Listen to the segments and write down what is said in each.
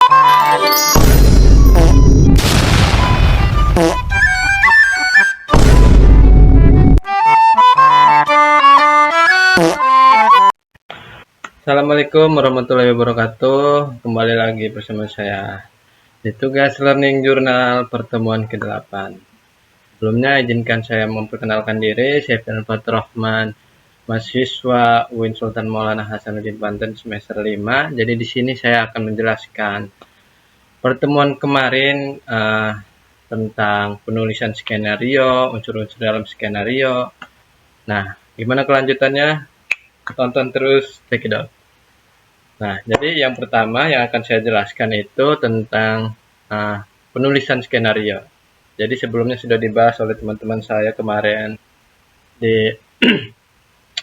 Assalamualaikum warahmatullahi wabarakatuh. Kembali lagi bersama saya di tugas learning jurnal pertemuan ke-8. Sebelumnya izinkan saya memperkenalkan diri. Saya Firman Fatur Rahman, mahasiswa UIN Sultan Maulana Hasanuddin Banten semester 5. Jadi di sini saya akan menjelaskan pertemuan kemarin tentang penulisan skenario, unsur-unsur dalam skenario. Nah, gimana kelanjutannya? Tonton terus, check it out. Nah, jadi yang pertama yang akan saya jelaskan itu tentang penulisan skenario. Jadi sebelumnya sudah dibahas oleh teman-teman saya kemarin di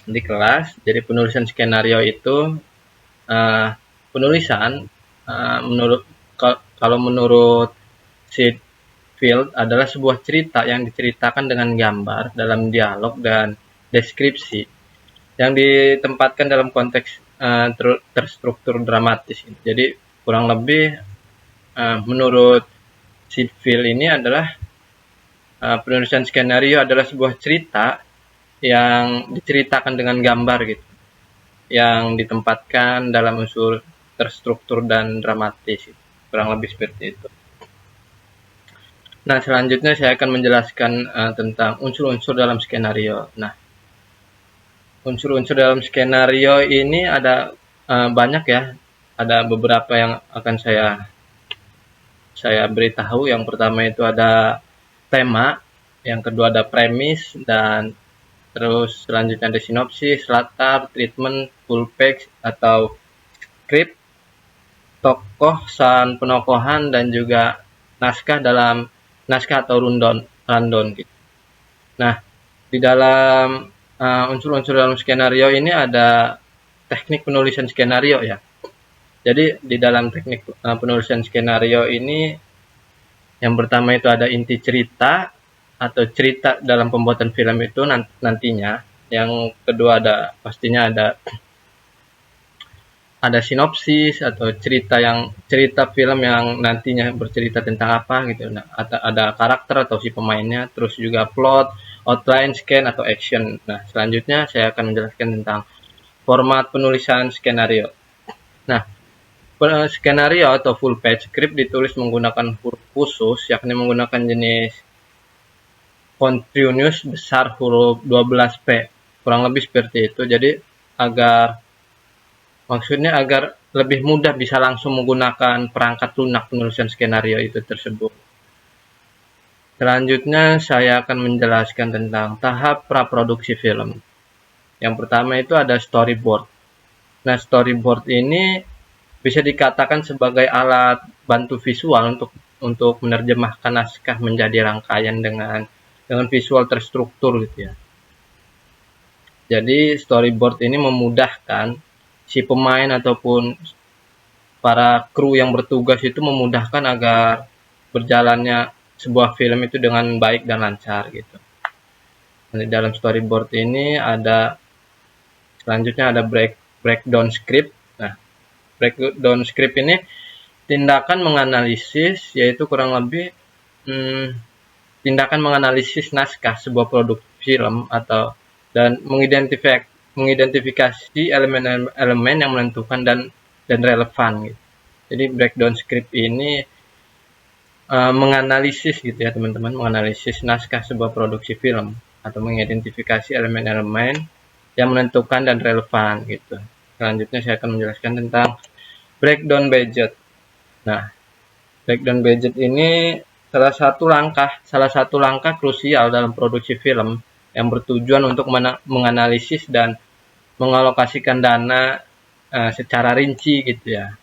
di kelas. Jadi penulisan skenario itu penulisan kalau menurut Sid Field adalah sebuah cerita yang diceritakan dengan gambar dalam dialog dan deskripsi yang ditempatkan dalam konteks terstruktur dramatis. Jadi kurang lebih menurut Sid Field ini adalah penulisan skenario adalah sebuah cerita yang diceritakan dengan gambar gitu, yang ditempatkan dalam unsur terstruktur dan dramatis. Kurang lebih seperti itu. Nah, selanjutnya saya akan menjelaskan tentang unsur-unsur dalam skenario. Nah, unsur-unsur dalam skenario ini ada banyak ya. Ada beberapa yang akan saya beritahu. Yang pertama itu ada tema, yang kedua ada premis, dan terus selanjutnya ada sinopsis, latar, treatment, full page atau script, tokoh, saran penokohan, dan juga naskah atau rundown gitu. Nah, di dalam unsur-unsur dalam skenario ini ada teknik penulisan skenario ya. Jadi di dalam teknik penulisan skenario ini yang pertama itu ada inti cerita atau cerita dalam pembuatan film itu nantinya. Yang kedua pastinya ada sinopsis atau cerita film yang nantinya bercerita tentang apa gitu. Nah, ada karakter atau si pemainnya, terus juga plot, outline, scan atau action. Nah, selanjutnya saya akan menjelaskan tentang format penulisan skenario. Nah, skenario atau full page script ditulis menggunakan huruf khusus, yakni menggunakan jenis continuous besar huruf 12P. Kurang lebih seperti itu. Jadi maksudnya agar lebih mudah bisa langsung menggunakan perangkat lunak penulisan skenario itu tersebut. Selanjutnya saya akan menjelaskan tentang tahap praproduksi film. Yang pertama itu ada storyboard. Nah, storyboard ini bisa dikatakan sebagai alat bantu visual untuk menerjemahkan naskah menjadi rangkaian dengan visual terstruktur gitu ya. Jadi storyboard ini memudahkan si pemain ataupun para kru yang bertugas itu memudahkan agar berjalannya sebuah film itu dengan baik dan lancar gitu. Di dalam storyboard ini selanjutnya ada breakdown script. Nah, breakdown script ini tindakan menganalisis, yaitu kurang lebih tindakan menganalisis naskah sebuah produk film dan mengidentifikasi elemen-elemen yang menentukan dan relevan gitu. Jadi breakdown script ini menganalisis gitu ya teman-teman, menganalisis naskah sebuah produksi film atau mengidentifikasi elemen-elemen yang menentukan dan relevan gitu. Selanjutnya saya akan menjelaskan tentang breakdown budget. Nah, breakdown budget ini salah satu langkah krusial dalam produksi film yang bertujuan untuk menganalisis dan mengalokasikan dana secara rinci gitu ya.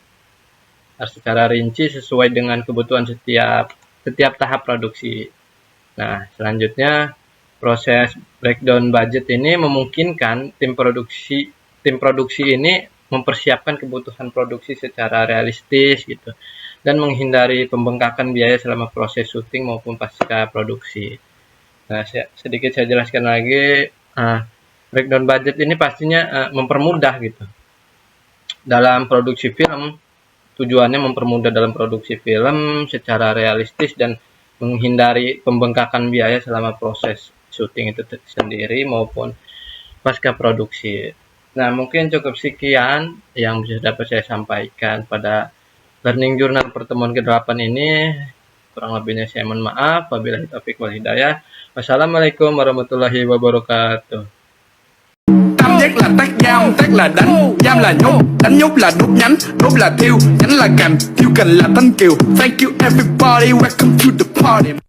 Secara rinci sesuai dengan kebutuhan setiap tahap produksi. Nah, selanjutnya proses breakdown budget ini memungkinkan tim produksi ini mempersiapkan kebutuhan produksi secara realistis gitu dan menghindari pembengkakan biaya selama proses syuting maupun pasca produksi. Nah, sedikit saya jelaskan lagi, breakdown budget ini pastinya mempermudah gitu dalam produksi film tujuannya mempermudah dalam produksi film secara realistis dan menghindari pembengkakan biaya selama proses syuting itu sendiri maupun pasca produksi. Nah, mungkin cukup sekian yang bisa dapat saya sampaikan pada Learning Journal pertemuan ke-8 ini. Kurang lebihnya saya mohon maaf. Wabillahi taufiq wal hidayah. Wassalamualaikum warahmatullahi wabarakatuh. Tam giác là tác là đánh, giam là nhốt, đánh nhốt là đốt là thiêu, nhánh là cành, thiêu cành là thanh kiều. Thank you everybody, welcome to the party.